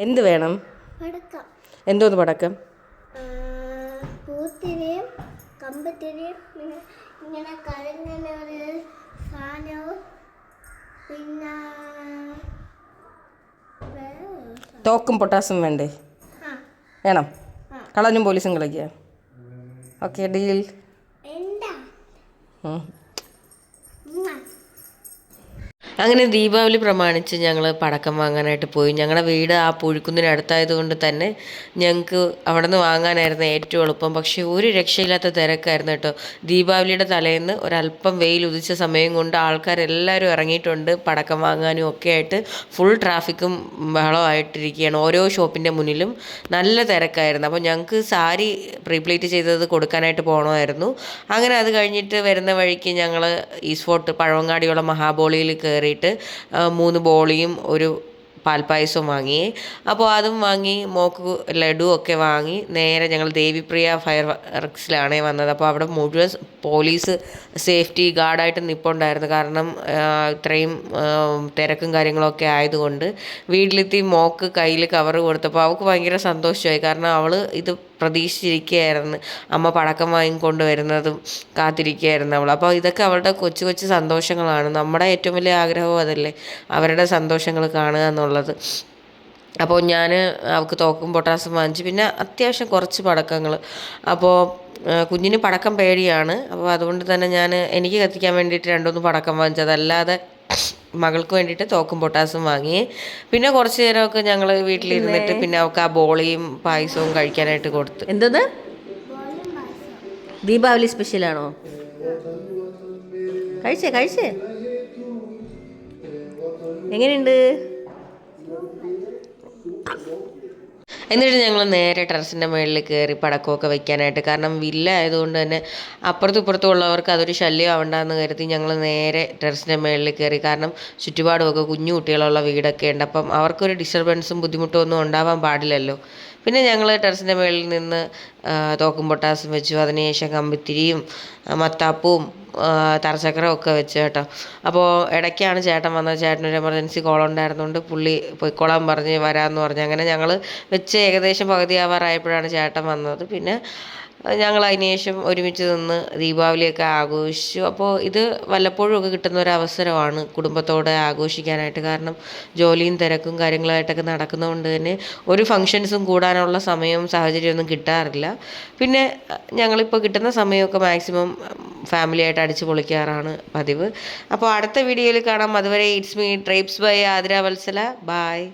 എന്ത് വേണം? എന്തോന്ന് പടക്കം? പൂത്തിരിയും കമ്പത്തിരിയും ഇങ്ങനെ കരങ്ങനെ ഒരു സാധനവും പിന്നെ തോക്കും പൊട്ടാസും വേണ്ടേ? വേണം. കളഞ്ഞും പോലീസും കളിക്കുക. Okay, deal. അങ്ങനെ ദീപാവലി പ്രമാണിച്ച് ഞങ്ങൾ പടക്കം വാങ്ങാനായിട്ട് പോയി. ഞങ്ങളുടെ വീട് ആ പുഴുക്കുന്നിന് അടുത്തായതുകൊണ്ട് തന്നെ ഞങ്ങൾക്ക് അവിടെ നിന്ന് വാങ്ങാനായിരുന്നു ഏറ്റവും എളുപ്പം. പക്ഷേ ഒരു രക്ഷയില്ലാത്ത തിരക്കായിരുന്നു കേട്ടോ. ദീപാവലിയുടെ തലേന്ന് ഒരല്പം വെയിൽ ഉദിച്ച സമയം കൊണ്ട് ആൾക്കാരെല്ലാവരും ഇറങ്ങിയിട്ടുണ്ട് പടക്കം വാങ്ങാനും ഒക്കെ ആയിട്ട്. ഫുൾ ട്രാഫിക്കും ബഹളമായിട്ടിരിക്കുകയാണ്. ഓരോ ഷോപ്പിൻ്റെ മുന്നിലും നല്ല തിരക്കായിരുന്നു. അപ്പോൾ ഞങ്ങൾക്ക് സാരി പ്രീപ്ലേറ്റ് ചെയ്തത് കൊടുക്കാനായിട്ട് പോകണമായിരുന്നു. അങ്ങനെ അത് കഴിഞ്ഞിട്ട് വരുന്ന വഴിക്ക് ഞങ്ങൾ ഈസ്റ്റ് ഫോർട്ട് പഴവങ്ങാടിയുള്ള മഹാബോളിയിൽ കയറിയിട്ട് 3 ബോളിയും ഒരു പാൽപ്പായസവും വാങ്ങി. അപ്പോൾ അതും വാങ്ങി മോക്ക് ലഡു ഒക്കെ വാങ്ങി നേരെ ഞങ്ങൾ ദേവിപ്രിയ ഫയർ വർക്സിലാണ് വന്നത്. അപ്പോൾ അവിടെ മുഴുവൻ പോലീസ് സേഫ്റ്റി ഗാർഡായിട്ട് നിൽപ്പുണ്ടായിരുന്നു. കാരണം ഇത്രയും തിരക്കും കാര്യങ്ങളൊക്കെ ആയതുകൊണ്ട്. വീട്ടിലെത്തി മോക്ക് കയ്യിൽ കവർ കൊടുത്തപ്പോൾ അവൾക്ക് ഭയങ്കര സന്തോഷമായി. കാരണം അവൾ ഇത് പ്രതീക്ഷിച്ചിരിക്കുകയായിരുന്നു. അമ്മ പടക്കം വാങ്ങിക്കൊണ്ട് വരുന്നതും കാത്തിരിക്കുകയായിരുന്നു അവൾ. അപ്പോൾ ഇതൊക്കെ അവളുടെ കൊച്ചു കൊച്ചു സന്തോഷങ്ങളാണ്. നമ്മുടെ ഏറ്റവും വലിയ ആഗ്രഹവും അതല്ലേ, അവരുടെ സന്തോഷങ്ങൾ കാണുക എന്നുള്ളത്. അപ്പോൾ ഞാൻ അവൾക്ക് തോക്കും പൊട്ടാസും വാങ്ങിച്ചു. പിന്നെ അത്യാവശ്യം കുറച്ച് പടക്കങ്ങൾ. അപ്പോൾ കുഞ്ഞിന് പടക്കം പേടിയാണ്. അപ്പോൾ അതുകൊണ്ട് തന്നെ എനിക്ക് കത്തിക്കാൻ വേണ്ടിയിട്ട് 2-3 പടക്കം വാങ്ങിച്ചത്. അതല്ലാതെ മകൾക്ക് വേണ്ടിയിട്ട് തോക്കും പൊട്ടാസും വാങ്ങി. പിന്നെ കുറച്ച് നേരമൊക്കെ ഞങ്ങൾ വീട്ടിലിരുന്നിട്ട് പിന്നെ അവൾക്ക് ആ ബോളിയും പായസവും കഴിക്കാനായിട്ട് കൊടുത്തു. എന്തത് ദീപാവലി സ്പെഷ്യലാണോ? കഴിച്ചേ എങ്ങനെയുണ്ട്? എന്നിട്ട് ഞങ്ങൾ നേരെ ടെറസിൻ്റെ മുകളിൽ കയറി പടക്കമൊക്കെ വെക്കാനായിട്ട്. കാരണം വില്ല ആയതുകൊണ്ട് തന്നെ അപ്പുറത്തും ഇപ്പുറത്തും ഉള്ളവർക്ക് അതൊരു ശല്യം ആവണ്ടെന്ന് കരുതി ഞങ്ങൾ നേരെ ടെറസിൻ്റെ മുകളിൽ കയറി. കാരണം ചുറ്റുപാടുമൊക്കെ കുഞ്ഞു കുട്ടികളുള്ള വീടൊക്കെ ഉണ്ട്. അപ്പം അവർക്കൊരു ഡിസ്റ്റർബൻസും ബുദ്ധിമുട്ടും ഒന്നും ഉണ്ടാവാൻ പാടില്ലല്ലോ. പിന്നെ ഞങ്ങൾ ടെറസിൻ്റെ മുകളിൽ നിന്ന് തോക്കും പൊട്ടാസും വെച്ചു. അതിനുശേഷം കമ്പിത്തിരിയും മത്താപ്പവും തറച്ചക്കരം ഒക്കെ വെച്ച് കേട്ടോ. അപ്പോൾ ഇടയ്ക്കാണ് ചേട്ടൻ വന്നത്. ചേട്ടനൊരു എമർജൻസി കോൾ ഉണ്ടായിരുന്നുകൊണ്ട് പുള്ളി പൊയ്ക്കോളാൻ പറഞ്ഞ് വരാമെന്ന് പറഞ്ഞ്. അങ്ങനെ ഞങ്ങൾ വെച്ച് ഏകദേശം പകുതി ആവാറായപ്പോഴാണ് ചേട്ടൻ വന്നത്. പിന്നെ ഞങ്ങൾ അതിന് ശേഷം ഒരുമിച്ച് നിന്ന് ദീപാവലിയൊക്കെ ആഘോഷിച്ചു. അപ്പോൾ ഇത് വല്ലപ്പോഴും ഒക്കെ കിട്ടുന്ന ഒരു അവസരമാണ് കുടുംബത്തോടെ ആഘോഷിക്കാനായിട്ട്. കാരണം ജോലിയും തിരക്കും കാര്യങ്ങളായിട്ടൊക്കെ നടക്കുന്നതുകൊണ്ട് തന്നെ ഒരു ഫങ്ഷൻസും കൂടാനുള്ള സമയവും സാഹചര്യമൊന്നും കിട്ടാറില്ല. പിന്നെ ഞങ്ങളിപ്പോൾ കിട്ടുന്ന സമയമൊക്കെ മാക്സിമം ഫാമിലിയായിട്ട് അടിച്ച് പൊളിക്കാറാണ് പതിവ്. അപ്പോൾ അടുത്ത വീഡിയോയിൽ കാണാം. അതുവരെ it's me tribes by Athira Valsala. Bye.